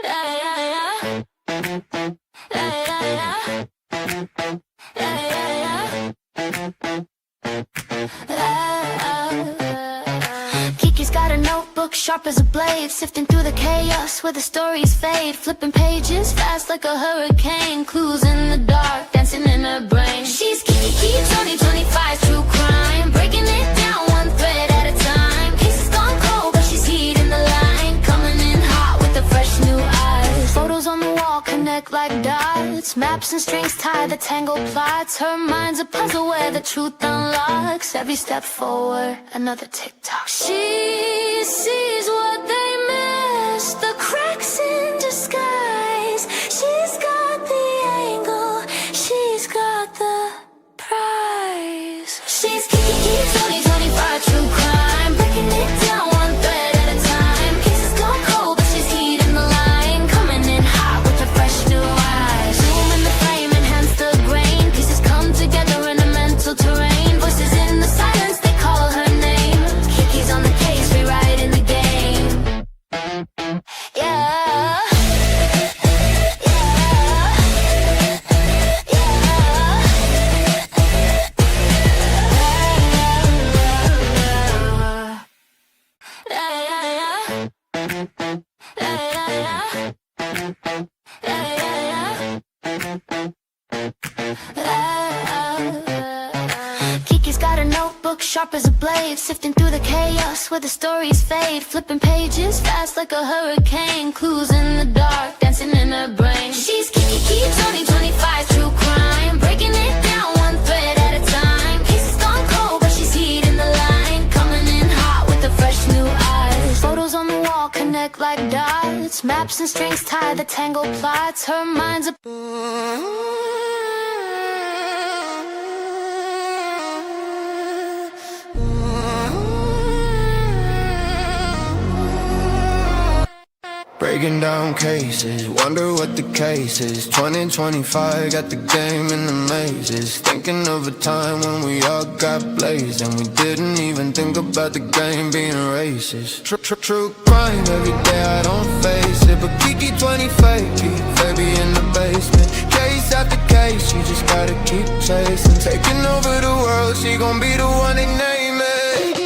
Yeah, yeah, yeah. Yeah, Kiki's got a notebook sharp as a blade, sifting through the chaos where the stories fade, flipping pages fast like a hurricane, clues in the dark dancing in her brain. She's Kiki 2025 true crime, breaking it down one thread at a time. Cases gone cold, but she's heeding the line, coming in hot with the fresh new eyes. Photos on the wall connect like dots, maps and strings tie the tangled plots. Her mind's a puzzle where the truth unlocks. Every step forward, another tick-tock. She sees what they miss, the cracks in disguise. She's got the angle, she's got the prize. She's Kiki 2025 true crime, breaking it down one thread at a time. Cases gone cold, but she's heeding the line, coming in hot with her fresh new eyes. Zoom in the frame, enhance the grain, pieces come together in a mental terrain. Voices in the silence, they call her name. Kiki's on the case, rewriting the game. Yeah. Kiki's got a notebook sharp as a blade, sifting through the chaos where the stories fade, flipping pages fast like a hurricane, clues in the dark dancing in her brain. She's Kiki 2025 true crime, breaking it down one thread at a time. Cases gone cold, but she's heeding the line, coming in hot with the fresh new eyes. Photos on the wall connect like dots, maps and strings tie the tangled plots. Her mind's a breaking down cases, wonder what the case is. 2025, got the game in the mazes. Thinking of a time when we all got blazed, and we didn't even think about the game being racist. True crime, every day I don't face it, but Kiki 25, baby in the basement. Case after case, she just gotta keep chasing. Taking over the world, she gon' be the one they name it.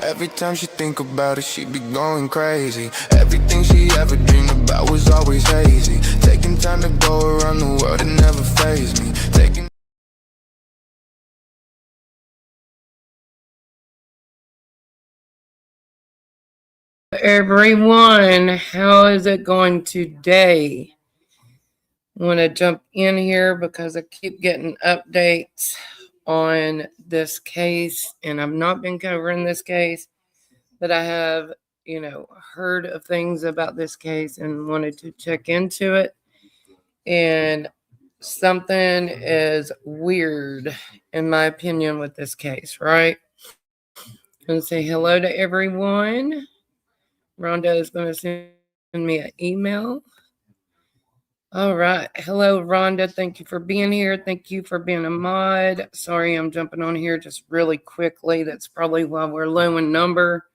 Every time she think about it, she be going crazy. Everything she ever dreamed about was always hazy. Taking time to go around the world, it never fazed me. Everyone, how is it going today? I want to jump in here because I keep getting updates on this case, and I've not been covering this case, but I have, heard of things about this case and wanted to check into it. And something is weird, in my opinion, with this case, right? I'm going to say hello to everyone. Rhonda is going to send me an email. All right. Hello, Rhonda. Thank you for being here. Thank you for being a mod. Sorry, I'm jumping on here just really quickly. That's probably why we're low in number.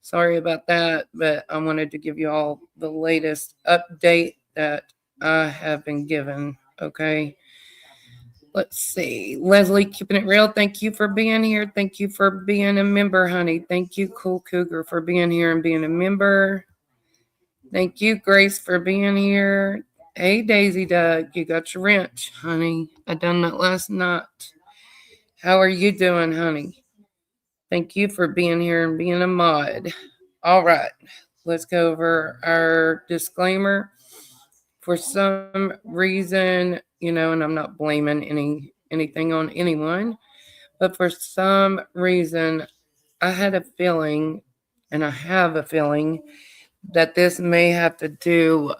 Sorry about that, but I wanted to give you all the latest update that I have been given. Okay. Let's see. Leslie, keeping it real. Thank you for being here. Thank you for being a member, honey. Thank you, Cool Cougar, for being here and being a member. Thank you, Grace, for being here. Hey, Daisy Doug, you got your wrench, honey. I done that last night. How are you doing, honey? Thank you for being here and being a mod. All right, let's go over our disclaimer. For some reason, and I'm not blaming anything on anyone, but for some reason, I had a feeling, and I have a feeling, that this may have to do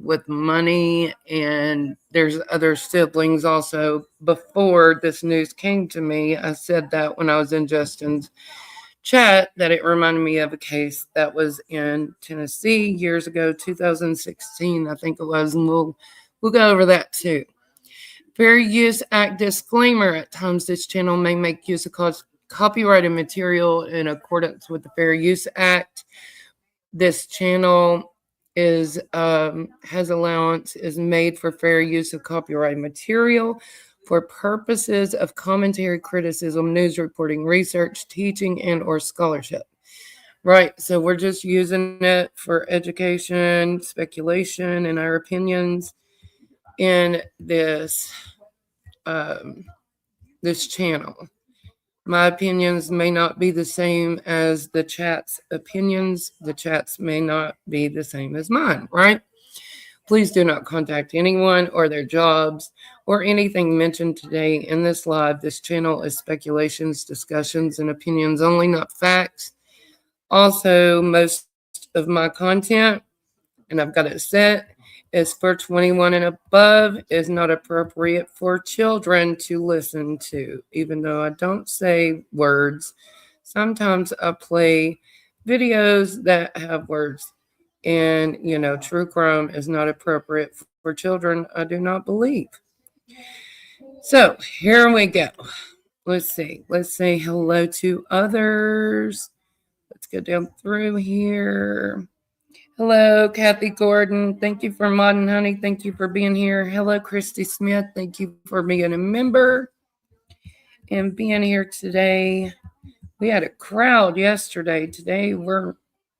with money, and there's other siblings also. Before this news came to me, I said that when I was in Justin's chat, that it reminded me of a case that was in Tennessee years ago, 2016, I think it was, and we'll go over that too. Fair Use Act disclaimer: at times this channel may make use of copyrighted material in accordance with the Fair Use Act. This channel is has allowance is made for fair use of copyrighted material for purposes of commentary, criticism, news reporting, research, teaching, and or scholarship. Right, so we're just using it for education, speculation, and our opinions in this channel. My opinions may not be the same as the chat's opinions. The chat's may not be the same as mine, right? Please do not contact anyone or their jobs or anything mentioned today in this live. This channel is speculations, discussions, and opinions only, not facts. Also, most of my content, and I've got it set, is for 21 and above, is not appropriate for children to listen to. Even though I don't say words, sometimes I play videos that have words. And, true crime is not appropriate for children, I do not believe. So here we go. Let's see. Let's say hello to others. Let's go down through here. Hello, Kathy Gordon. Thank you for modding, honey. Thank you for being here. Hello, Christy Smith. Thank you for being a member and being here today. We had a crowd yesterday. Today we're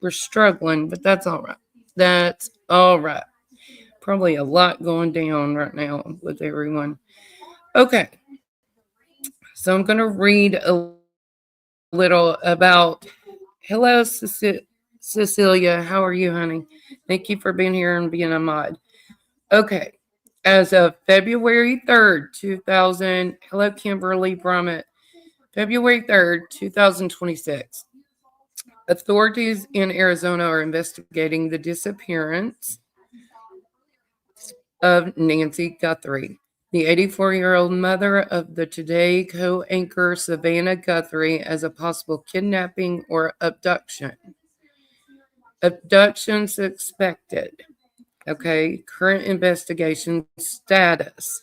struggling, but that's all right. That's all right. Probably a lot going down right now with everyone. Okay. So I'm going to read a little about. Hello, Cecilia. How are you, honey? Thank you for being here and being a mod. Okay. As of February 3rd, 2000, hello, Kimberly Brummett. February 3rd, 2026. Authorities in Arizona are investigating the disappearance of Nancy Guthrie, the 84-year-old mother of the Today co-anchor Savannah Guthrie, as a possible kidnapping or abduction. Abduction suspected. Okay, current investigation status.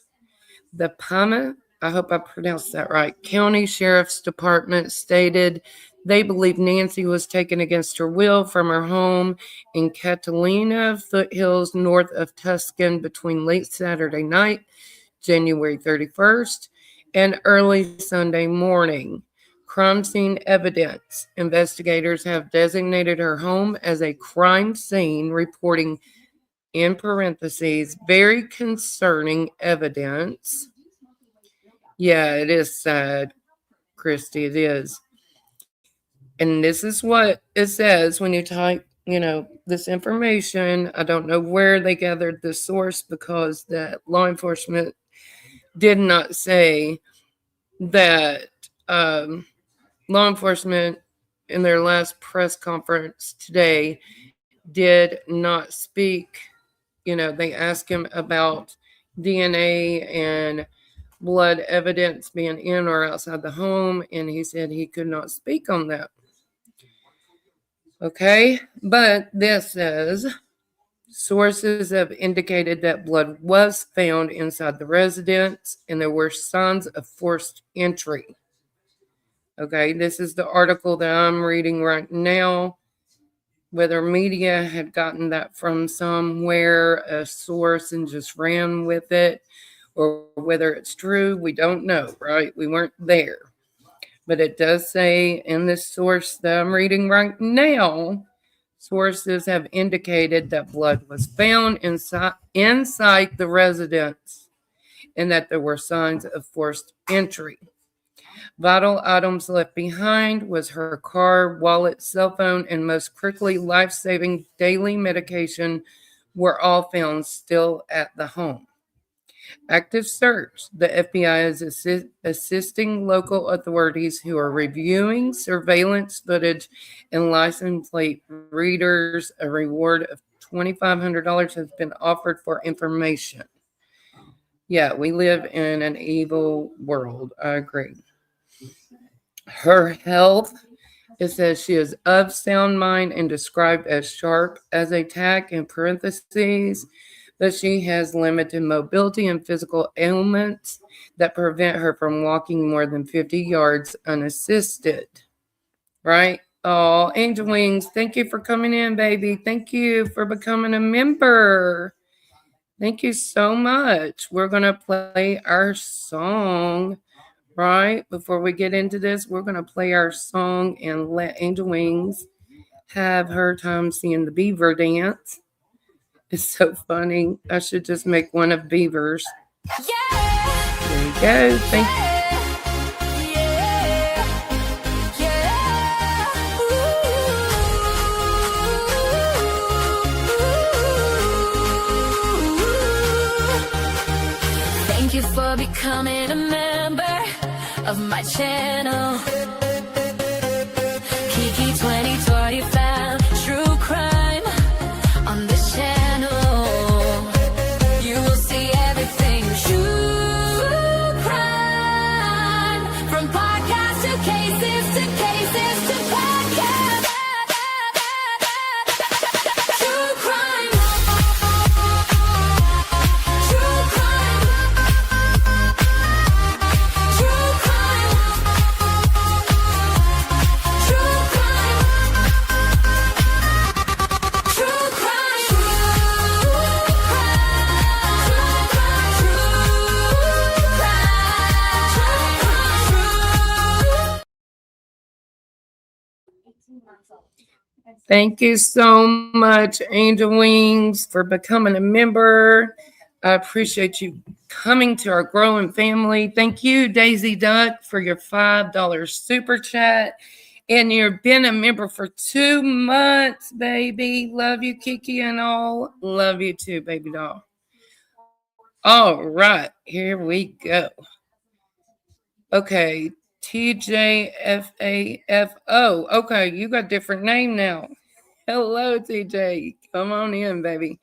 The Pima, I hope I pronounced that right, County Sheriff's Department stated they believe Nancy was taken against her will from her home in Catalina foothills north of Tucson between late Saturday night, January 31st, and early Sunday morning. Crime scene evidence. Investigators have designated her home as a crime scene, reporting, in parentheses, very concerning evidence. Yeah, it is sad, Christy, it is. And this is what it says when you type, this information. I don't know where they gathered the source because that law enforcement did not say that law enforcement in their last press conference today did not speak. They asked him about DNA and blood evidence being in or outside the home, and he said he could not speak on that. Okay, but this says sources have indicated that blood was found inside the residence and there were signs of forced entry. Okay, this is the article that I'm reading right now. Whether media had gotten that from somewhere, a source, and just ran with it, or whether it's true, we don't know, right? We weren't there. But it does say in this source that I'm reading right now, sources have indicated that blood was found inside the residence and that there were signs of forced entry. Vital items left behind was her car, wallet, cell phone, and most critically, life-saving daily medication were all found still at the home. Active search. The FBI is assisting local authorities who are reviewing surveillance footage and license plate readers. A reward of $2,500 has been offered for information. Yeah, we live in an evil world. I agree. Her health, it says she is of sound mind and described as sharp as a tack in parentheses, but she has limited mobility and physical ailments that prevent her from walking more than 50 yards unassisted. Right? Oh, Angel Wings, thank you for coming in, baby. Thank you for becoming a member. Thank you so much. We're going to play our song, right? Before we get into this, we're going to play our song and let Angel Wings have her time seeing the beaver dance. It's so funny. I should just make one of beavers. There you go. Thank you. Thank you for becoming a member of my channel. Kiki 2025, true crime on this channel. You will see everything true crime, from podcast to cases to podcast. True crime. True crime. True crime. True crime. True crime. Thank you so much, Angel Wings, for becoming a member. I appreciate you coming to our growing family. Thank you, Daisy Duck, for your $5 super chat. And you've been a member for 2 months, baby. Love you, Kiki, and all. Love you too, baby doll. All right, here we go. Okay, TJFAFO. Okay, you got a different name now. Hello, TJ. Come on in, baby.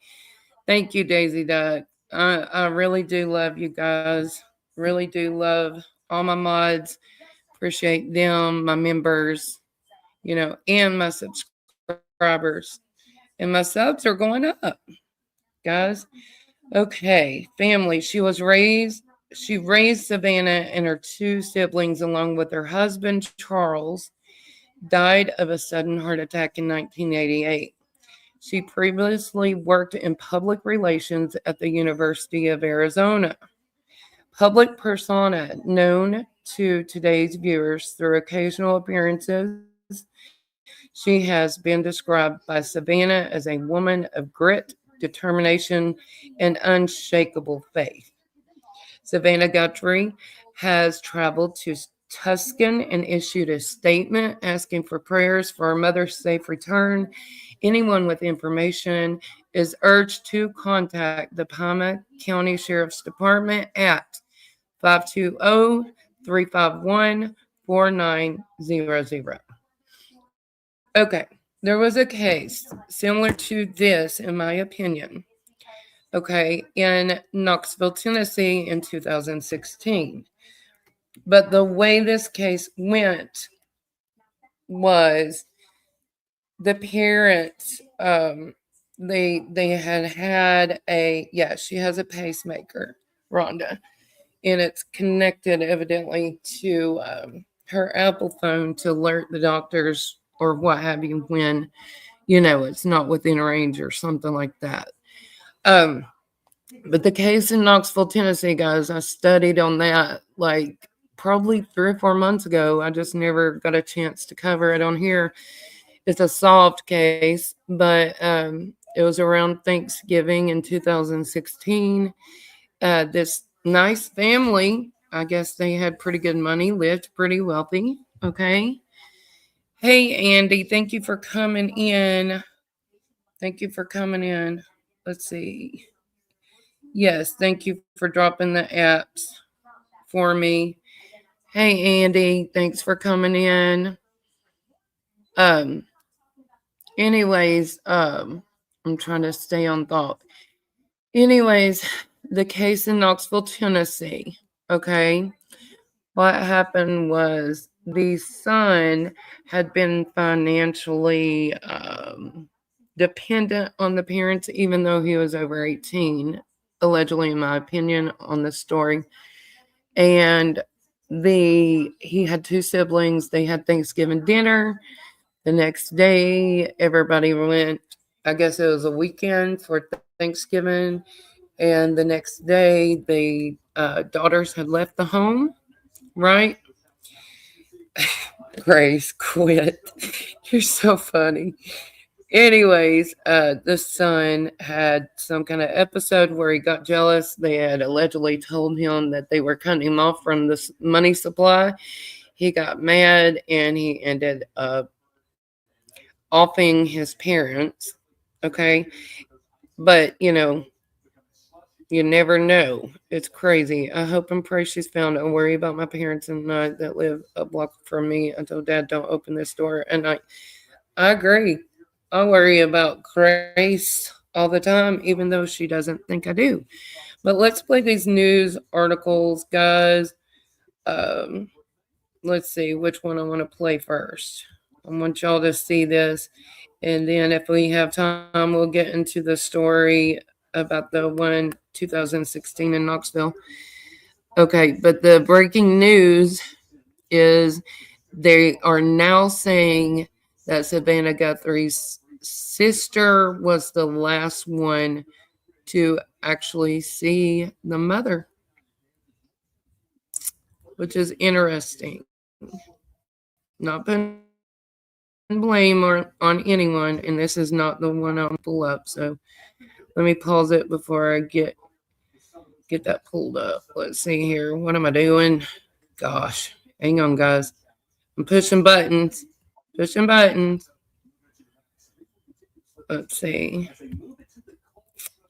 Thank you, Daisy Duck. I really do love you guys. Really do love all my mods. Appreciate them, my members, and my subscribers. And my subs are going up, guys. Okay, family. She raised Savannah and her 2 siblings along with her husband, Charles, died of a sudden heart attack in 1988. She previously worked in public relations at the University of Arizona. Public persona known to today's viewers through occasional appearances, she has been described by Savannah as a woman of grit, determination, and unshakable faith. Savannah Guthrie has traveled to Tuscan and issued a statement asking for prayers for her mother's safe return. Anyone with information is urged to contact the Pima County Sheriff's Department at 520-351-4900. Okay, there was a case similar to this, in my opinion, okay, in Knoxville, Tennessee in 2016. But the way this case went was the parents, they had she has a pacemaker, Rhonda, and it's connected evidently to her Apple phone to alert the doctors or what have you when, it's not within range or something like that. But the case in Knoxville, Tennessee, guys, I studied on that like probably 3 or 4 months ago. I just never got a chance to cover it on here. It's a solved case, but it was around Thanksgiving in 2016. This nice family, I guess they had pretty good money, lived pretty wealthy. Okay. Hey, Andy, thank you for coming in. Thank you for coming in. Let's see. Yes, thank you for dropping the apps for me. Hey Andy, thanks for coming in. Um anyways, I'm trying to stay on thought. Anyways, the case in Knoxville, Tennessee. Okay. What happened was the son had been financially dependent on the parents, even though he was over 18, allegedly, in my opinion, on the story. And he had two siblings. They had Thanksgiving dinner. The next day, everybody went. I guess it was a weekend for Thanksgiving, and the next day, the daughters had left the home. Right, Grace, quit. You're so funny. Anyways, the son had some kind of episode where he got jealous. They had allegedly told him that they were cutting him off from the money supply. He got mad and he ended up offing his parents. Okay. But, you never know. It's crazy. I hope and pray she's found. I worry about my parents and I that live a block from me. I told Dad, don't open this door. And I agree. I worry about Grace all the time, even though she doesn't think I do. But let's play these news articles, guys. Um, let's see which one I want to play first. I want y'all to see this. And then if we have time, we'll get into the story about the one 2016 in Knoxville. Okay, but the breaking news is they are now saying that Savannah Guthries' sister was the last one to actually see the mother, which is interesting. Not putting blame on anyone, and this is not the one I'll pull up. So let me pause it before I get that pulled up. Let's see here. What am I doing? Gosh, hang on, guys. I'm pushing buttons. Pushing buttons. Let's see.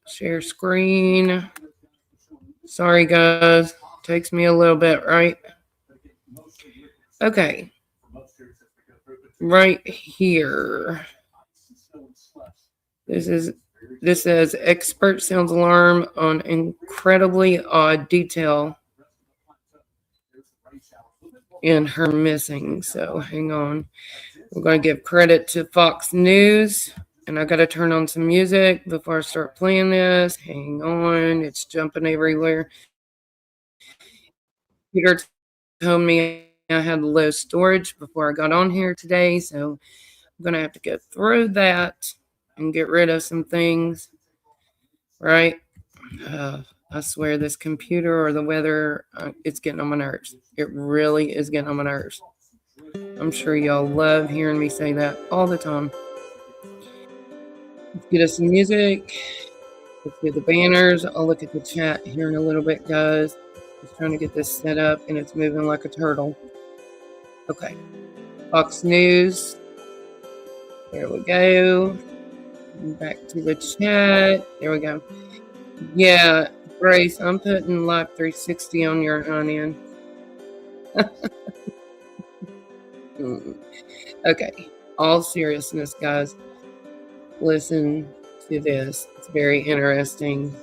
Share screen. Sorry, guys. Takes me a little bit, right? Okay. Right here. This says expert sounds alarm on incredibly odd detail in her missing. So hang on. We're going to give credit to Fox News. And I got to turn on some music before I start playing this. Hang on. It's jumping everywhere. Peter told me I had low storage before I got on here today. So I'm going to have to go through that and get rid of some things. Right? I swear this computer or the weather, it's getting on my nerves. It really is getting on my nerves. I'm sure y'all love hearing me say that all the time. Let's get us some music. Let's get the banners. I'll look at the chat here in a little bit, guys. Just trying to get this set up, and it's moving like a turtle. Okay. Fox News. There we go. Back to the chat. There we go. Yeah, Grace, I'm putting Live 360 on your onion. Okay. All seriousness, guys. Listen to this. It's very interesting.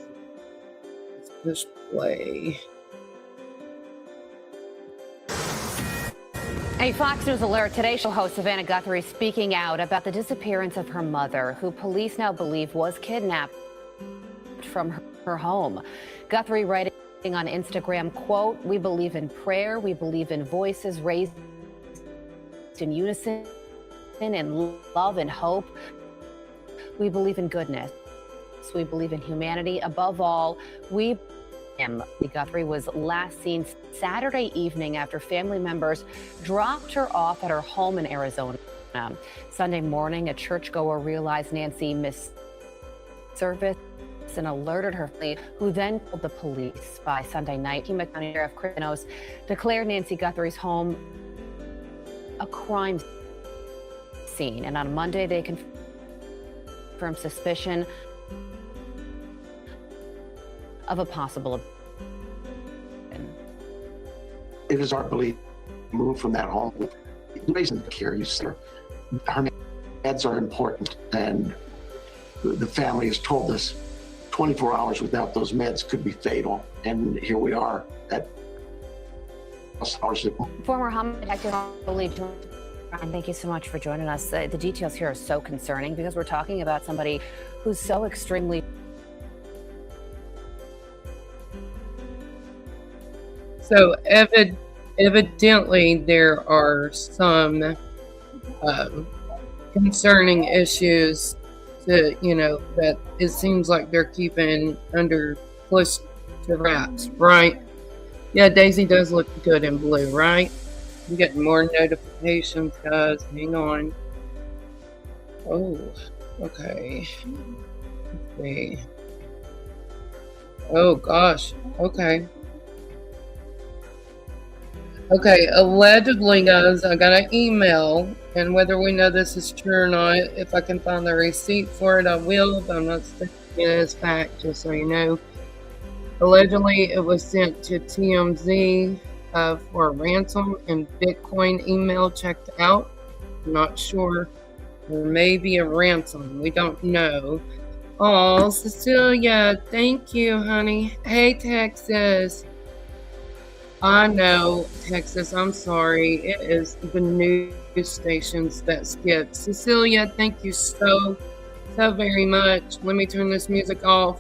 Let's push play. A Fox News alert today show host Savannah Guthrie speaking out about the disappearance of her mother, who police now believe was kidnapped from her home. Guthrie writing on Instagram, quote, "We believe in prayer. We believe in voices raised in unison, in love and hope. We believe in goodness. We believe in humanity. Above all, we..." Guthrie was last seen Saturday evening after family members dropped her off at her home in Arizona. Sunday morning, a churchgoer realized Nancy missed service and alerted her family, who then told the police. By Sunday night, Pima County Sheriff Chris declared Nancy Guthrie's home a crime scene, and on Monday they confirmed suspicion of a possible. It is our belief moved from that home. Raising carries her meds are important, and the family has told us 24 hours without those meds could be fatal. And here we are at hours. Former homicide detective, and thank you so much for joining us. The details here are so concerning because we're talking about somebody who's so extremely. So evidently there are some concerning issues that, that it seems like they're keeping under close to wraps, right? Yeah, Daisy does look good in blue, right? I'm getting more notifications, guys. Hang on. Oh, okay. Let's see. Oh, gosh. Okay. Okay, allegedly, guys, I got an email, and whether we know this is true or not, if I can find the receipt for it, I will, but I'm not stating it as fact, just so you know. Allegedly, it was sent to TMZ for a ransom and Bitcoin email checked out. I'm not sure. There may be a ransom. We don't know. Oh, Cecilia, thank you, honey. Hey, Texas. I know, Texas, I'm sorry. It is the news stations that skip. Cecilia, thank you so very much. Let me turn this music off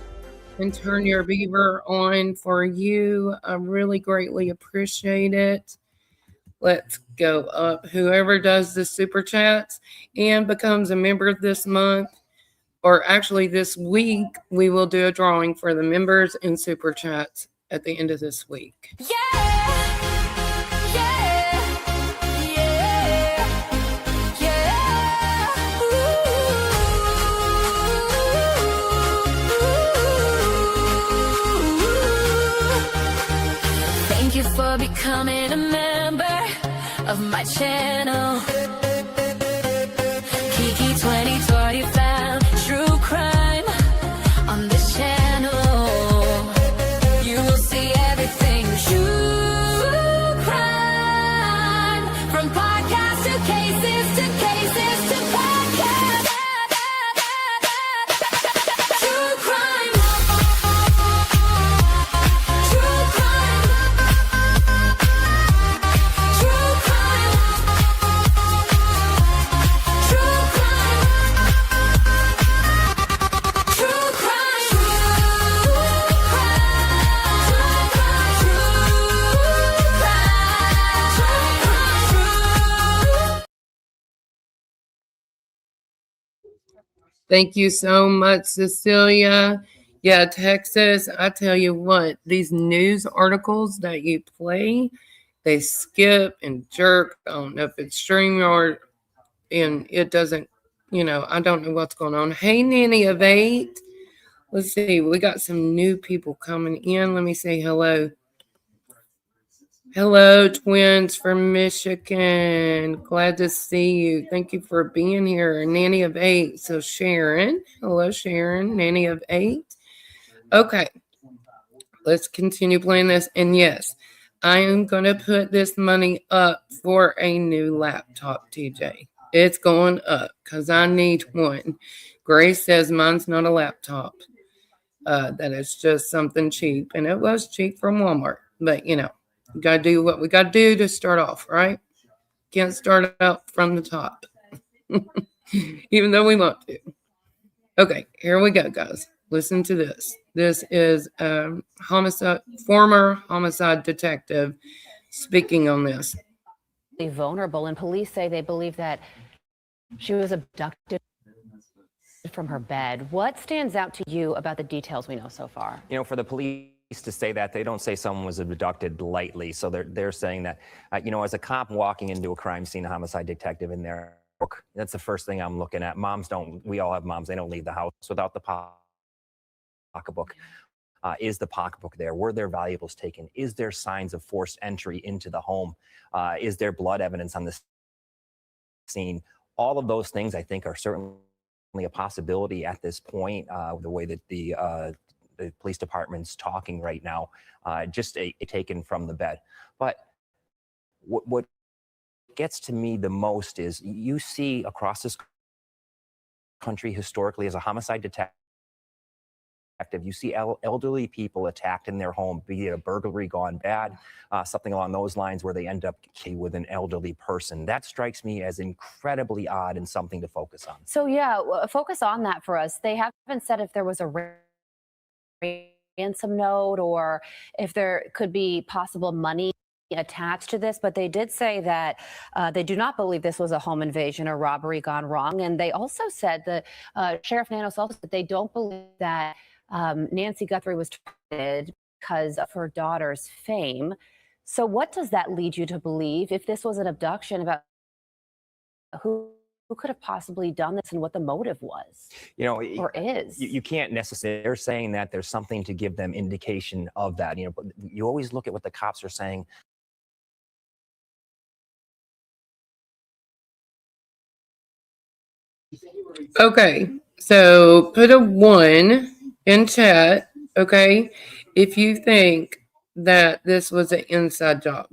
and turn your beaver on for you. I really greatly appreciate it. Let's go up. Whoever does the super chats and becomes a member this month, or actually this week, we will do a drawing for the members and super chats at the end of this week. Thank you for becoming a member of my channel. Kiki 2025, true crime on this channel. You will see everything true crime, from podcast to cases to podcast. True crime. True crime. True crime. True crime. True crime. Thank you so much, Cecilia. Yeah, Texas, I tell you what, these news articles that you play, they skip and jerk. I don't know if it's StreamYard and it doesn't, I don't know what's going on. Hey, Nanny of 8. Let's see, we got some new people coming in. Let me say hello. Hello, twins from Michigan. Glad to see you. Thank you for being here. Nanny of 8. So Sharon. Hello, Sharon. Nanny of 8. Okay. Let's continue playing this. And yes, I am going to put this money up for a new laptop, TJ. It's going up because I need one. Grace says mine's not a laptop. That is just something cheap. And it was cheap from Walmart. But, we got to do what we got to do to start off, right? Can't start out from the top. Even though we want to. Okay, here we go, guys. Listen to this. This is former homicide detective speaking on this. Vulnerable, and police say they believe that she was abducted from her bed. What stands out to you about the details we know so far? For the police to say that, they don't say someone was abducted lightly. So they're saying that, as a cop walking into a crime scene, a homicide detective in their book, that's the first thing I'm looking at. We all have moms, they don't leave the house without the pocketbook. Is the pocketbook there? Were there valuables taken? Is there signs of forced entry into the home? Is there blood evidence on the scene? All of those things, I think, are certainly a possibility at this point. The way that the the police department's talking right now, just taken from the bed. But what gets to me the most is you see across this country historically as a homicide detective, you see elderly people attacked in their home, be it a burglary gone bad, something along those lines where they end up with an elderly person. That strikes me as incredibly odd and something to focus on. So yeah, focus on that for us. They haven't said if there was a ransom note or if there could be possible money attached to this, but they did say that they do not believe this was a home invasion or robbery gone wrong. And they also said that Sheriff Nanos also said they don't believe that Nancy Guthrie was targeted because of her daughter's fame. So what does that lead you to believe if this was an abduction, about who could have possibly done this and what the motive was, or is? You can't necessarily, they're saying that there's something to give them indication of that, but you always look at what the cops are saying. Okay, so put a 1 in chat, okay, if you think that this was an inside job,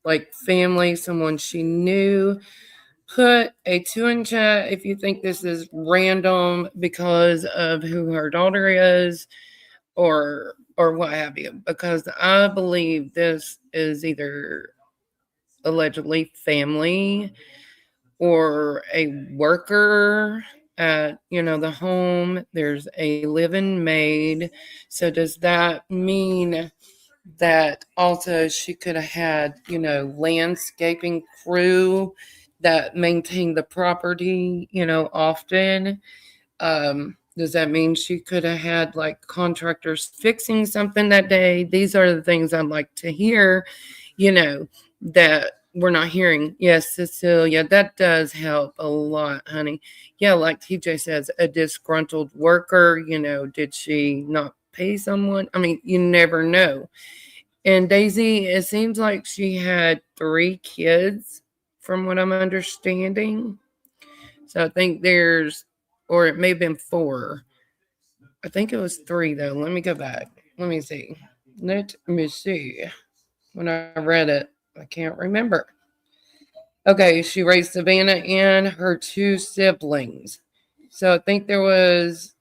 like family, someone she knew. Put a 2 in chat if you think this is random because of who her daughter is or what have you, because I believe this is either allegedly family or a worker at the home. There's a live-in maid. So does that mean that also she could have had landscaping crew that maintained the property often? Does that mean she could have had like contractors fixing something that day? These are the things I'd like to hear, that we're not hearing. Yes, Cecilia, that does help a lot, honey. Yeah, like TJ says, a disgruntled worker, did she not pay someone? I mean, you never know. And Daisy, it seems like she had 3 kids from what I'm understanding. So I think or it may have been 4. I think it was 3 though. Let me go back. Let me see. When I read it, I can't remember. Okay, she raised Savannah and her 2 siblings. So I think there was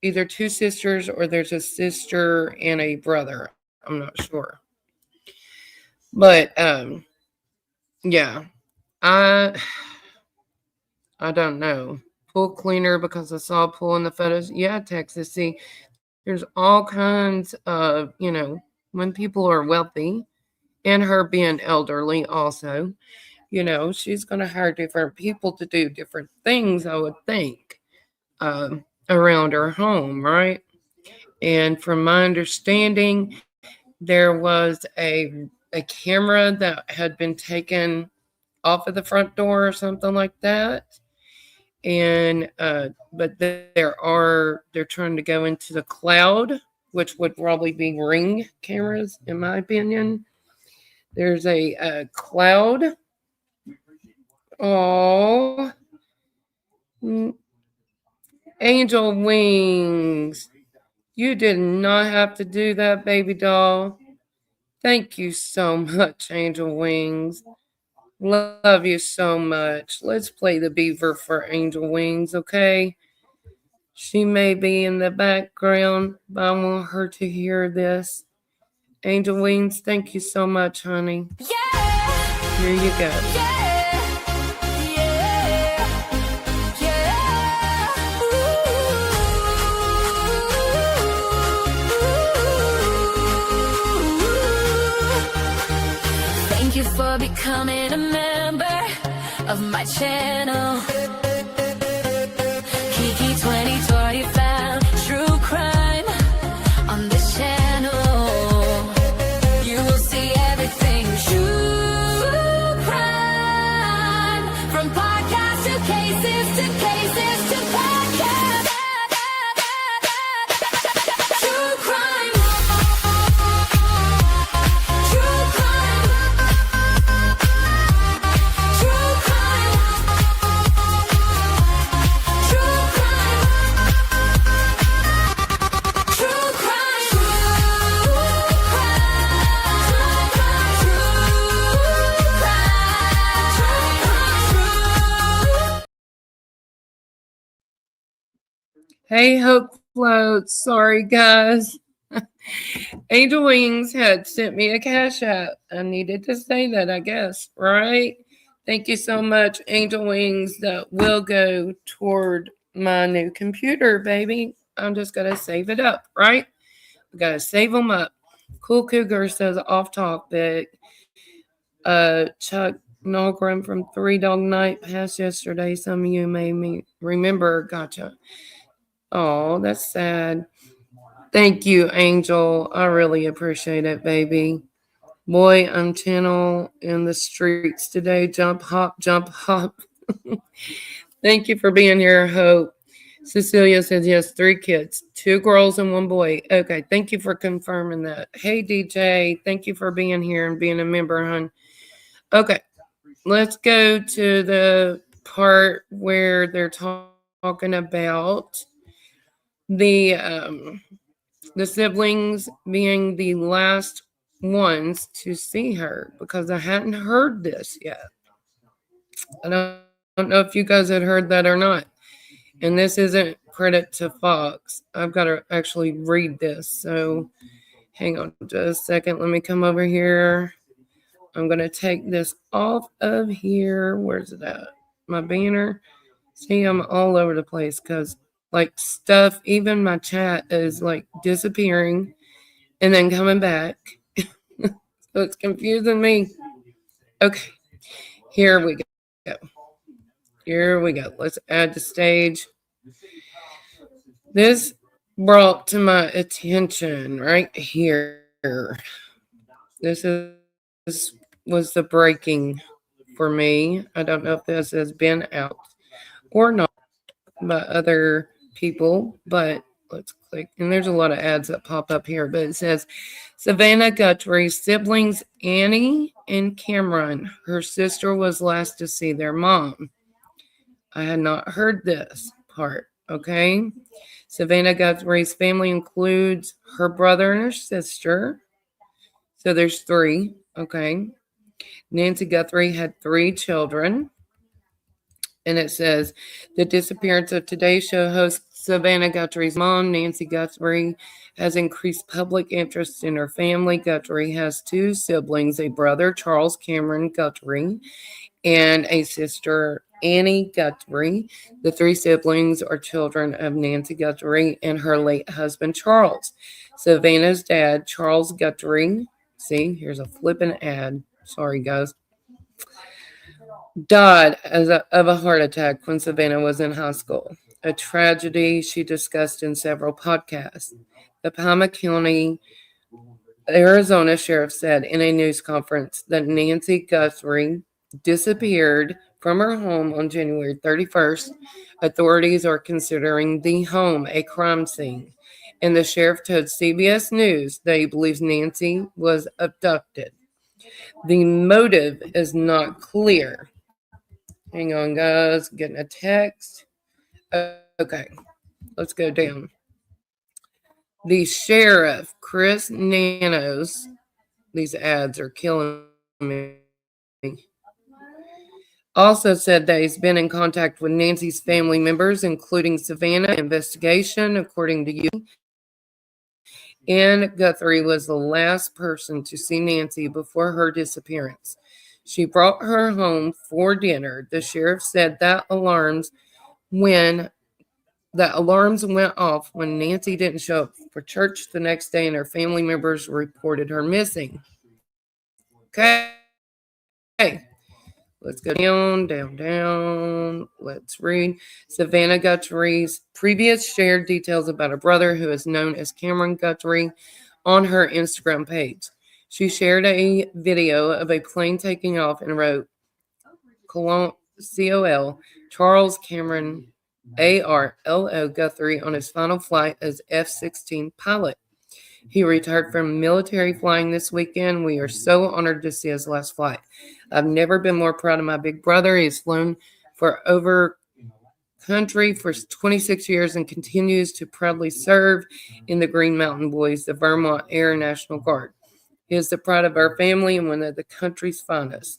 either 2 sisters or there's a sister and a brother. I'm not sure. But yeah. I don't know. Pool cleaner because I saw a pool in the photos. Yeah, Texas. See, there's all kinds of, when people are wealthy, and her being elderly also, she's going to hire different people to do different things, I would think, around her home, right? And from my understanding, there was a camera that had been taken off of the front door or something like that. And but they're trying to go into the cloud, which would probably be Ring cameras, in my opinion. There's a cloud. Oh, Angel Wings, you did not have to do that, baby doll. Thank you so much, Angel Wings. Love you so much. Let's play the beaver for Angel Wings, okay? She may be in the background, but I want her to hear this. Angel Wings, thank you so much, honey. Yeah. Here you go. Thank you for becoming a member of my channel. Kiki 2020 found true crime on this channel. You will see everything true crime, from podcast to cases to podcast. True crime. True crime. True crime. Hey, Hope Floats. Sorry, guys. Angel Wings had sent me a cash app. I needed to say that, I guess, right? Thank you so much, Angel Wings. That will go toward my new computer, baby. I'm just going to save it up, right? We got to save them up. Cool Cougar says off topic. Chuck Nalgren from Three Dog Night passed yesterday. Some of you made me remember. Gotcha. Oh, that's sad. Thank you, Angel. I really appreciate it, baby. Boy, I'm channel in the streets today. Jump, hop, jump, hop. Thank you for being here, Hope. Cecilia says yes, 3 kids, 2 girls and 1 boy. Okay, thank you for confirming that. Hey, DJ, thank you for being here and being a member, hon. Okay, let's go to the part where they're talking about the siblings being the last ones to see her, because I hadn't heard this yet. I don't know if you guys had heard that or not. And this isn't credit to Fox. I've got to actually read this. So hang on just a second. Let me come over here. I'm going to take this off of here. Where's it at? My banner. See, I'm all over the place because like stuff, even my chat is like disappearing and then coming back. So it's confusing me. Okay, here we go. Here we go. Let's add the stage. This brought to my attention right here. This was the breaking for me. I don't know if this has been out or not by other people, but let's click. And there's a lot of ads that pop up here, but it says Savannah Guthrie's siblings Annie and Cameron. Her sister was last to see their mom. I had not heard this part, okay? Savannah Guthrie's family includes her brother and her sister. So there's 3, okay? Nancy Guthrie had 3 children. And it says, the disappearance of Today Show host Savannah Guthrie's mom, Nancy Guthrie, has increased public interest in her family. Guthrie has 2 siblings, a brother, Charles Cameron Guthrie, and a sister, Annie Guthrie. The 3 siblings are children of Nancy Guthrie and her late husband, Charles. Savannah's dad, Charles Guthrie, see, here's a flippin' ad. Sorry, guys. Died of a heart attack when Savannah was in high school, a tragedy she discussed in several podcasts. The Palma County, Arizona sheriff said in a news conference that Nancy Guthrie disappeared from her home on January 31st. Authorities are considering the home a crime scene, and the sheriff told CBS News that he believes Nancy was abducted. The motive is not clear. Hang on, guys. Getting a text. Okay, let's go down. The sheriff, Chris Nanos, these ads are killing me, also said that he's been in contact with Nancy's family members, including Savannah. Investigation, according to you. And Guthrie was the last person to see Nancy before her disappearance. She brought her home for dinner. The sheriff said that alarms went off when Nancy didn't show up for church the next day and her family members reported her missing. Okay. Let's go down. Let's read. Savannah Guthrie's previous shared details about her brother, who is known as Cameron Guthrie, on her Instagram page. She shared a video of a plane taking off and wrote, COL, Charles Cameron ARLO Guthrie on his final flight as F-16 pilot. He retired from military flying this weekend. We are so honored to see his last flight. I've never been more proud of my big brother. He's flown for over country for 26 years and continues to proudly serve in the Green Mountain Boys, the Vermont Air National Guard. He is the pride of our family and one of the country's finest.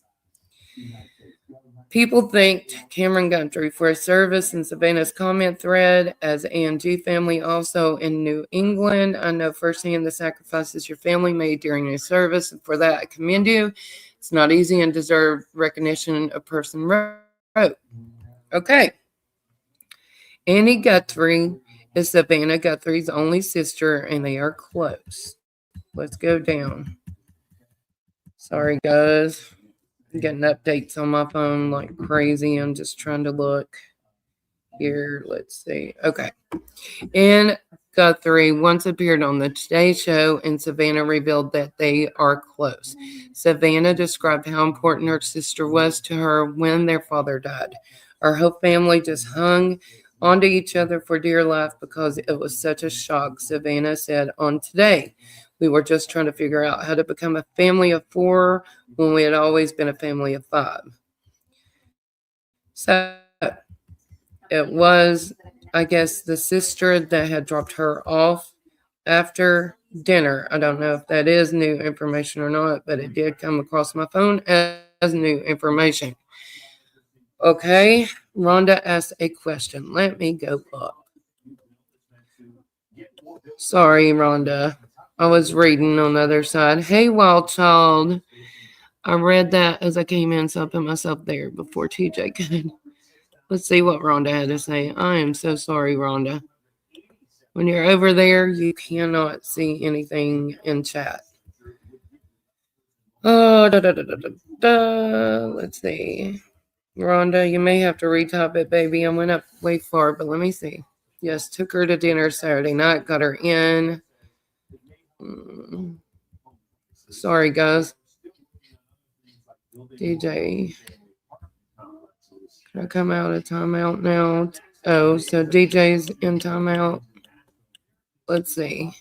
People thanked Cameron Guthrie for his service in Savannah's comment thread as A&G family also in New England. I know firsthand the sacrifices your family made during your service, and for that I commend you. It's not easy and deserved recognition a person wrote. Okay. Annie Guthrie is Savannah Guthrie's only sister, and they are close. Let's go down. Sorry, guys. I'm getting updates on my phone like crazy. I'm just trying to look here. Let's see. Okay. Anne Guthrie once appeared on the Today Show, and Savannah revealed that they are close. Savannah described how important her sister was to her when their father died. Our whole family just hung onto each other for dear life because it was such a shock, Savannah said on Today. We were just trying to figure out how to become a family of 4 when we had always been a family of 5. So it was, I guess, the sister that had dropped her off after dinner. I don't know if that is new information or not, but it did come across my phone as new information. Okay, Rhonda asked a question. Let me go up. Sorry, Rhonda. I was reading on the other side. Hey, Wild Child. I read that as I came in, so I put myself there before TJ could. Let's see what Rhonda had to say. I am so sorry, Rhonda. When you're over there, you cannot see anything in chat. Oh, let's see. Rhonda, you may have to retype it, baby. I went up way far, but let me see. Yes, took her to dinner Saturday night, got her in. Sorry, guys. DJ. Can I come out of timeout now? Oh, so DJ's in timeout. Let's see.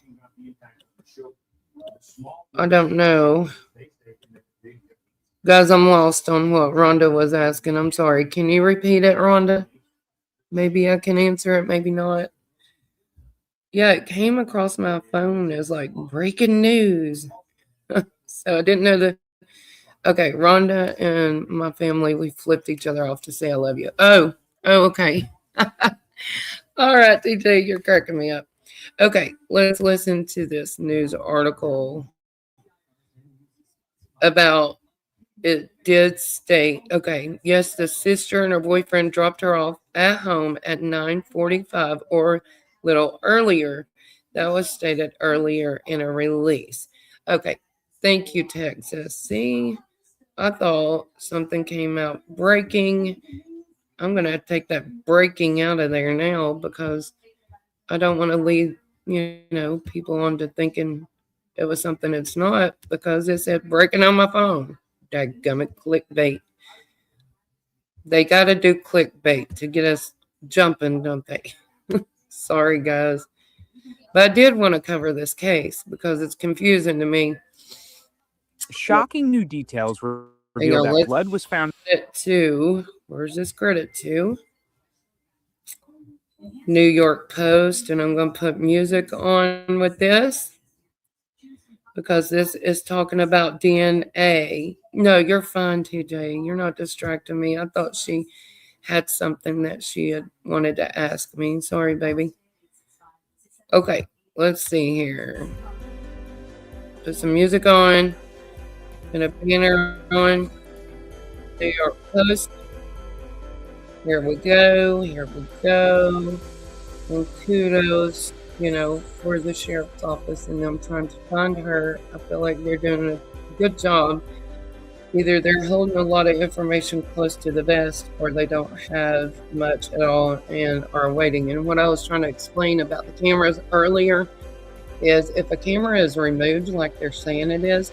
I don't know. Guys, I'm lost on what Rhonda was asking. I'm sorry. Can you repeat it, Rhonda? Maybe I can answer it, maybe not. Yeah, it came across my phone as like breaking news. So I didn't know the. Okay, Rhonda and my family, we flipped each other off to say I love you. Oh, okay. All right, DJ, you're cracking me up. Okay, let's listen to this news article about it did state, okay, yes, the sister and her boyfriend dropped her off at home at 9:45 or a little earlier. That was stated earlier in a release. Okay, thank you, Texas. See, I thought something came out breaking. I'm going to take that breaking out of there now because I don't want to lead, people on to thinking it was something it's not because it said breaking on my phone. Dadgummit, clickbait. They got to do clickbait to get us jumping, don't they? Sorry, guys. But I did want to cover this case because it's confusing to me. Shocking new details reveal that blood was found. Where's this credit to? New York Post, and I'm going to put music on with this because this is talking about DNA. No, you're fine, TJ. You're not distracting me. I thought she had something that she had wanted to ask me. Sorry, baby. Okay, let's see here. Put some music on. Gonna begin her on. New York Post. Here we go. And kudos, for the sheriff's office and them trying to find her. I feel like they're doing a good job. Either they're holding a lot of information close to the vest or they don't have much at all and are waiting. And what I was trying to explain about the cameras earlier is if a camera is removed like they're saying it is,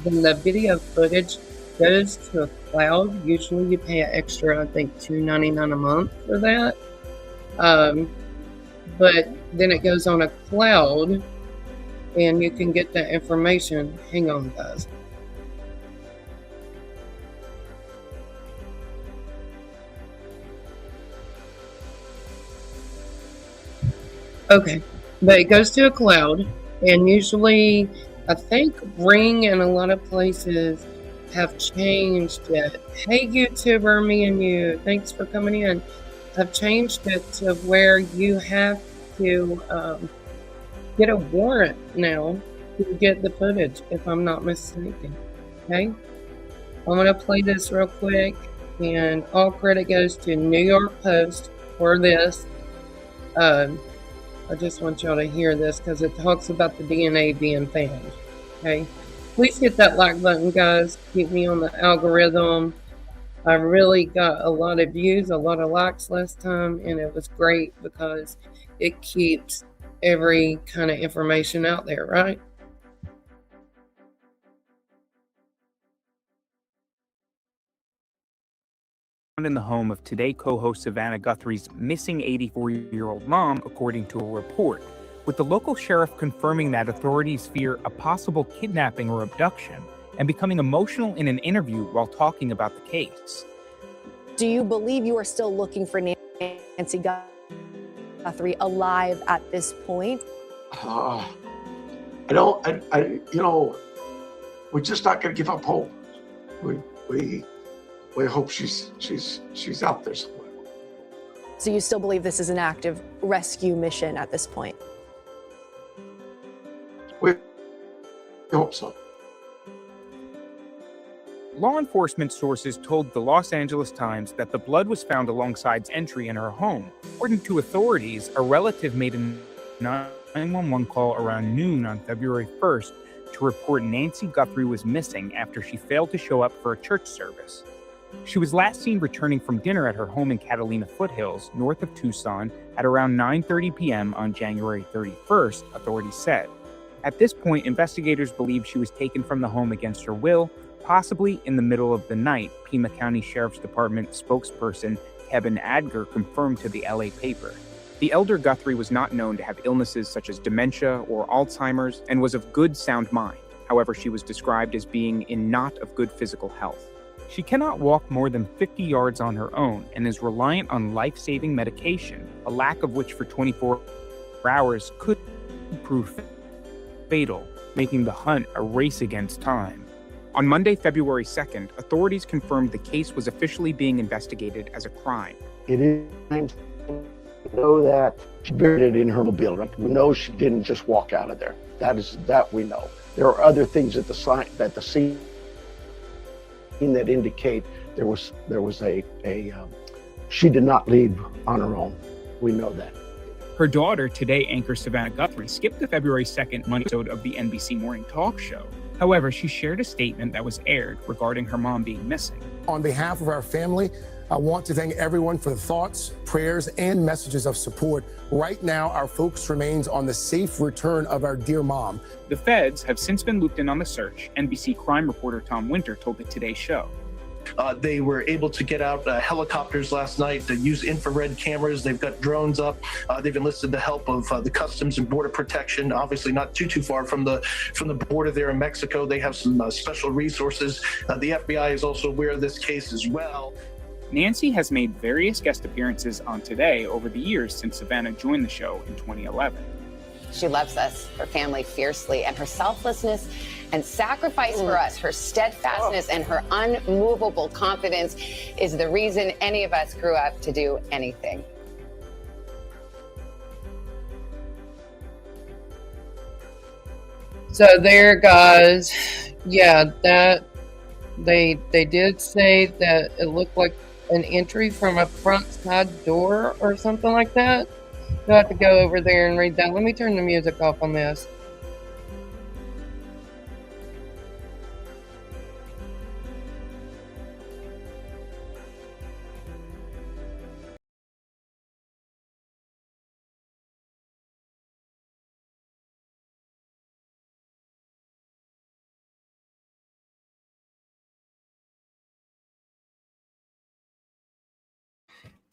then the video footage goes to a cloud. Usually you pay an extra, I think, $2.99 a month for that. But then it goes on a cloud and you can get that information. Hang on, guys. Okay, but it goes to a cloud, and usually I think Ring and a lot of places have changed it. Hey, YouTuber, me and you, thanks for coming in. Have changed it to where you have to get a warrant now to get the footage, if I'm not mistaken. Okay, I'm going to play this real quick, and all credit goes to New York Post for this. I just want y'all to hear this because it talks about the DNA being found. Okay, please hit that like button, guys. Keep me on the algorithm. I really got a lot of views, a lot of likes last time, and it was great because it keeps every kind of information out there, right? In the home of Today co-host Savannah Guthries' missing 84-year-old mom, according to a report, with the local sheriff confirming that authorities fear a possible kidnapping or abduction and becoming emotional in an interview while talking about the case. Do you believe you are still looking for Nancy Guthrie alive at this point? I we're just not going to give up hope. We hope she's out there somewhere. So you still believe this is an active rescue mission at this point? We hope so. Law enforcement sources told the Los Angeles Times that the blood was found alongside entry in her home. According to authorities, a relative made a 911 call around noon on February 1st to report Nancy Guthrie was missing after she failed to show up for a church service. She was last seen returning from dinner at her home in Catalina Foothills, north of Tucson, at around 9:30 p.m. on January 31st, authorities said. At this point, investigators believe she was taken from the home against her will, possibly in the middle of the night, Pima County Sheriff's Department spokesperson Kevin Adger confirmed to the LA paper. The elder Guthrie was not known to have illnesses such as dementia or Alzheimer's and was of good sound mind. However, she was described as being in not of good physical health. She cannot walk more than 50 yards on her own and is reliant on life-saving medication, a lack of which for 24 hours could prove fatal, making the hunt a race against time. On Monday, February 2nd, authorities confirmed the case was officially being investigated as a crime. It is to know that she buried it in her mobile. We know she didn't just walk out of there. That we know. There are other things at the scene that indicate there was she did not leave on her own. We know that. Her daughter, Today anchor Savannah Guthrie, skipped the February 2nd Monday episode of the NBC Morning Talk Show. However, she shared a statement that was aired regarding her mom being missing. On behalf of our family, I want to thank everyone for the thoughts, prayers, and messages of support. Right now, our focus remains on the safe return of our dear mom. The feds have since been looped in on the search, NBC crime reporter Tom Winter told the Today Show. They were able to get out helicopters last night to use infrared cameras. They've got drones up. They've enlisted the help of the Customs and Border Protection, obviously not too far from the border there in Mexico. They have some special resources. The FBI is also aware of this case as well. Nancy has made various guest appearances on Today over the years since Savannah joined the show in 2011. She loves us, her family fiercely, and her selflessness and sacrifice for us, her steadfastness and her unmovable confidence is the reason any of us grew up to do anything. So there, guys. Yeah, that they did say that it looked like an entry from a front side door or something like that. You'll have to go over there and read that. Let me turn the music off on this.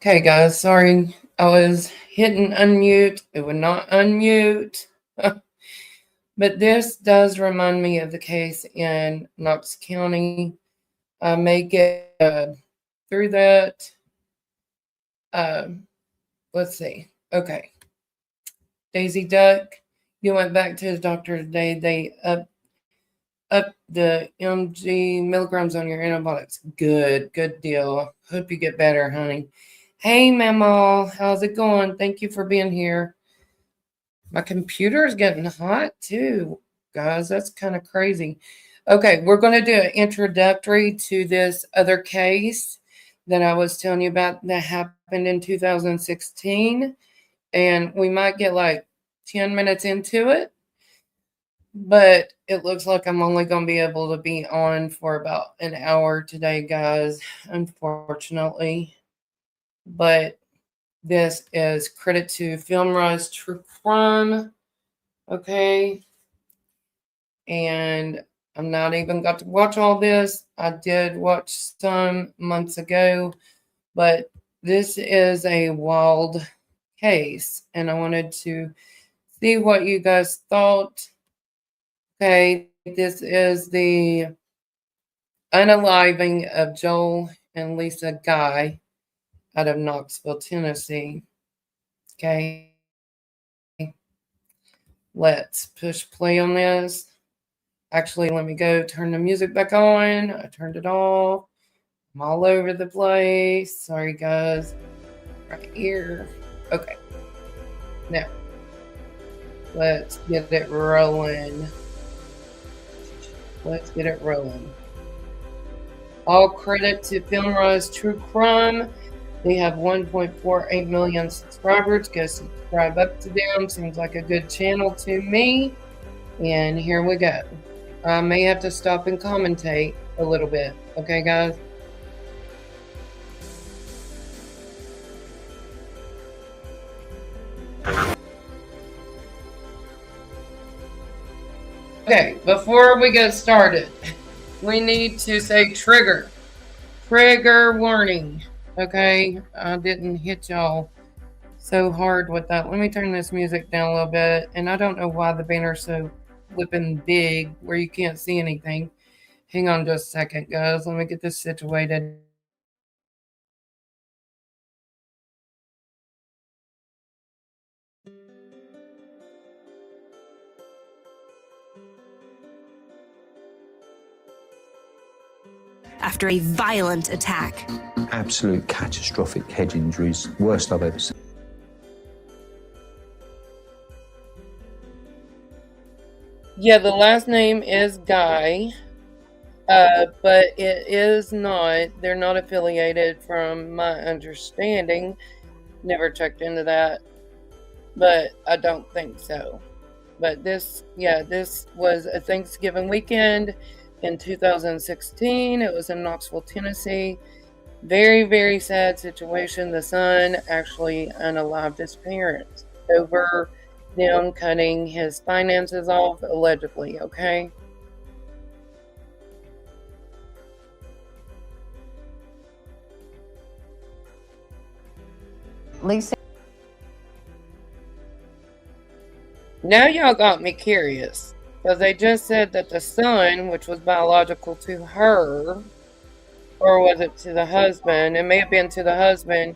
Okay, guys, sorry. I was hitting unmute. It would not unmute. But this does remind me of the case in Knox County. I may get through that. Let's see. Okay. Daisy Duck, you went back to the doctor today. up the mg milligrams on your antibiotics. Good deal. Hope you get better, honey. Hey, Mama, how's it going? Thank you for being here. My computer is getting hot too, guys. That's kind of crazy. Okay, we're going to do an introductory to this other case that I was telling you about that happened in 2016. And we might get like 10 minutes into it, but it looks like I'm only going to be able to be on for about an hour today, guys, unfortunately. But this is credit to FilmRise True Crime, okay? And I'm not even got to watch all this. I did watch some months ago, but this is a wild case, and I wanted to see what you guys thought. Okay, this is the unaliving of Joel and Lisa Guy out of Knoxville, Tennessee. Okay, let's push play on this. Actually, let me go turn the music back on. I turned it off. I'm all over the place. Sorry, guys. Right here. Okay. Now, let's get it rolling. Let's get it rolling. All credit to FilmRise True Crime. They have 1.48 million subscribers. Go subscribe up to them. Seems like a good channel to me. And here we go. I may have to stop and commentate a little bit. Okay, guys? Okay, before we get started, we need to say trigger. Trigger warning. Okay, I didn't hit y'all so hard with that. Let me turn this music down a little bit. And I don't know why the banner's so flipping big where you can't see anything. Hang on just a second, guys. Let me get this situated. After a violent attack. Absolute catastrophic head injuries, worst I've ever seen. Yeah, the last name is Guy, but it is not, they're not affiliated from my understanding. Never checked into that, but I don't think so. But this was a Thanksgiving weekend in 2016. It was in Knoxville, Tennessee. Very, very sad situation. The son actually unalived his parents over them cutting his finances off, allegedly, okay? Lisa. Now y'all got me curious, because they just said that the son, which was biological to her, or was it to the husband? It may have been to the husband,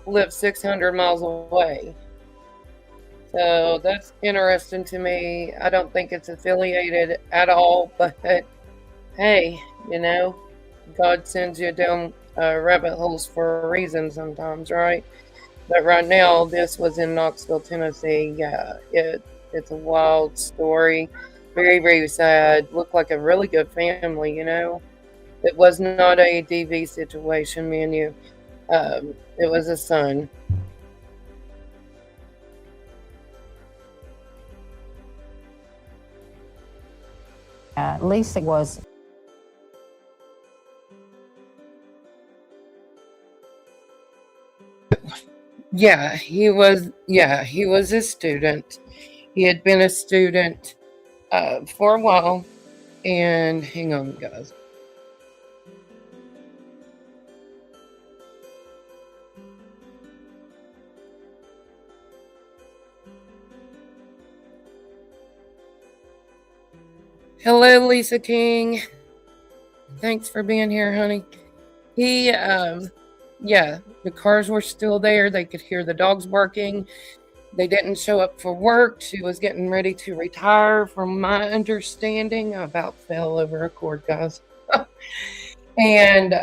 lived 600 miles away. So that's interesting to me. I don't think it's affiliated at all, but hey, you know, God sends you down rabbit holes for a reason sometimes, right? But right now, this was in Knoxville, Tennessee. Yeah, it's a wild story. Very, very sad. Looked like a really good family, you know. It was not a DV situation, me and you. It was a son. Lisa was. Yeah, he was a student. He had been a student for a while. And hang on, guys. Hello, Lisa King. Thanks for being here, honey. He, yeah, the cars were still there. They could hear the dogs barking. They didn't show up for work. She was getting ready to retire, from my understanding. I about fell over a cord, guys. And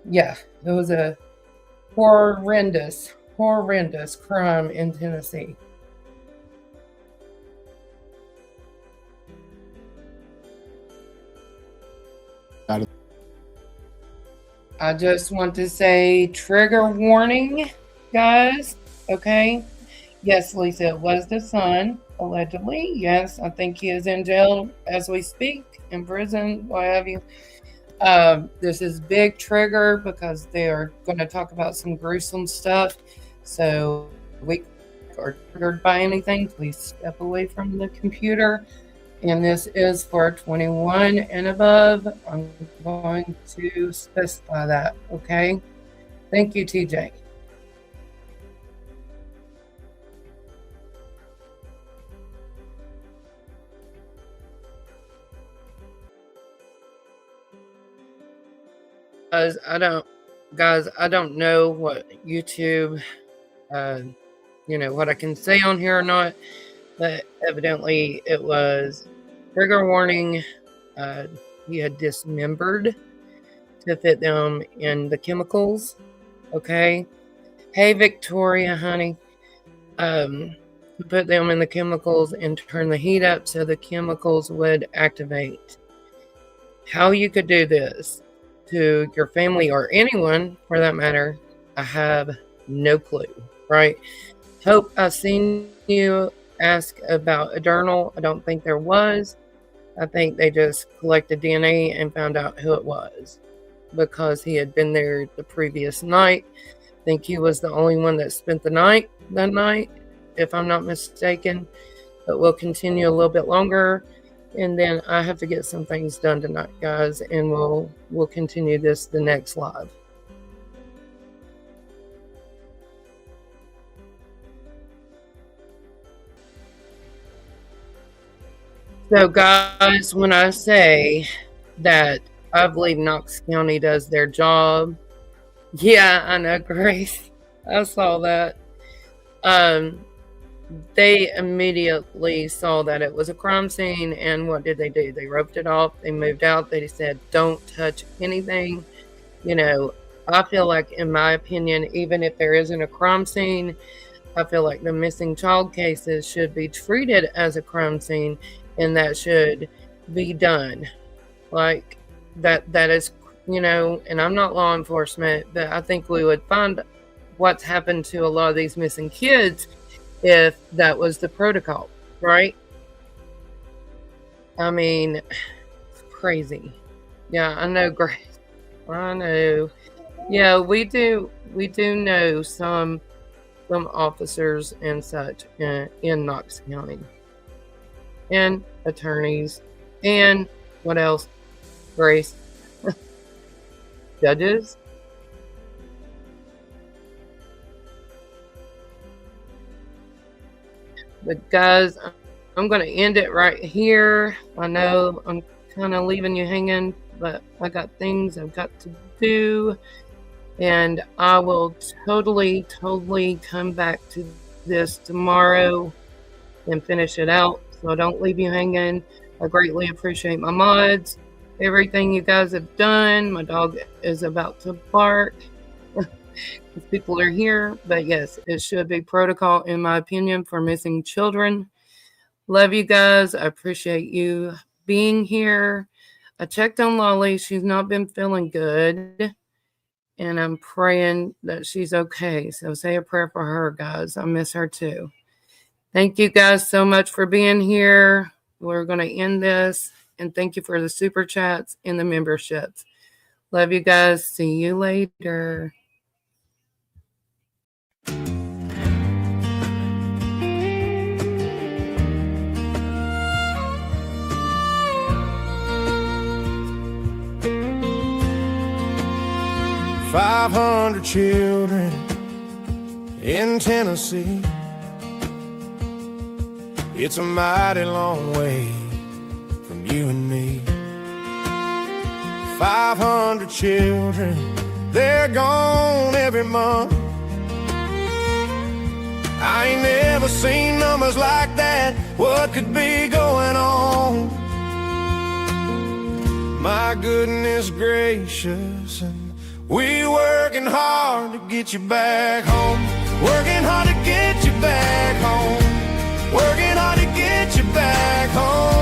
yeah, it was a horrendous crime in Tennessee. I just want to say trigger warning, guys. Okay. Yes, Lisa, it was the son, allegedly. Yes, I think he is in jail as we speak, in prison, what have you. This is big trigger because they are going to talk about some gruesome stuff. So we are triggered by anything, please step away from the computer. And this is for 21 and above. I'm going to specify that, okay? Thank you, TJ. Guys, I don't know what YouTube, what I can say on here or not, but evidently it was trigger warning. He had dismembered to fit them in the chemicals. Okay. Hey, Victoria, honey. Put them in the chemicals and turn the heat up so the chemicals would activate. How you could do this to your family or anyone for that matter, I have no clue, right? Hope, I've seen you ask about a journal. I don't think there was. I think they just collected DNA and found out who it was because he had been there the previous night. I think he was the only one that spent the night that night, if I'm not mistaken. But we'll continue a little bit longer. And then I have to get some things done tonight, guys, and we'll continue this the next live. So, guys, when I say that I believe Knox County does their job, yeah, I know, Grace. I saw that. They immediately saw that it was a crime scene, and what did? They roped it off. They moved out. They said, don't touch anything. I feel like, in my opinion, even if there isn't a crime scene, I feel like the missing child cases should be treated as a crime scene, and that should be done. Like, that is, and I'm not law enforcement, but I think we would find what's happened to a lot of these missing kids if that was the protocol, right? I mean, it's crazy. Yeah, I know, Grace. I know. Yeah, we do know some officers and such in Knox County, and attorneys, and what else, Grace? Judges. But guys, I'm going to end it right here. I know I'm kind of leaving you hanging, but I got things I've got to do. And I will totally come back to this tomorrow and finish it out. So don't leave you hanging. I greatly appreciate my mods, everything you guys have done. My dog is about to bark. People are here, but yes, it should be protocol, in my opinion, for missing children. Love you guys. I appreciate you being here. I checked on Lolly. She's not been feeling good, and I'm praying that she's okay. So say a prayer for her, guys. I miss her too. Thank you guys so much for being here. We're going to end this, and thank you for the super chats and the memberships. Love you guys. See you later. $500 children in Tennessee. It's a mighty long way from you and me. 500 children, they're gone every month. I ain't never seen numbers like that. What could be going on? My goodness gracious, and we working hard to get you back home. Working hard to get you back home. Working hard to get you back home.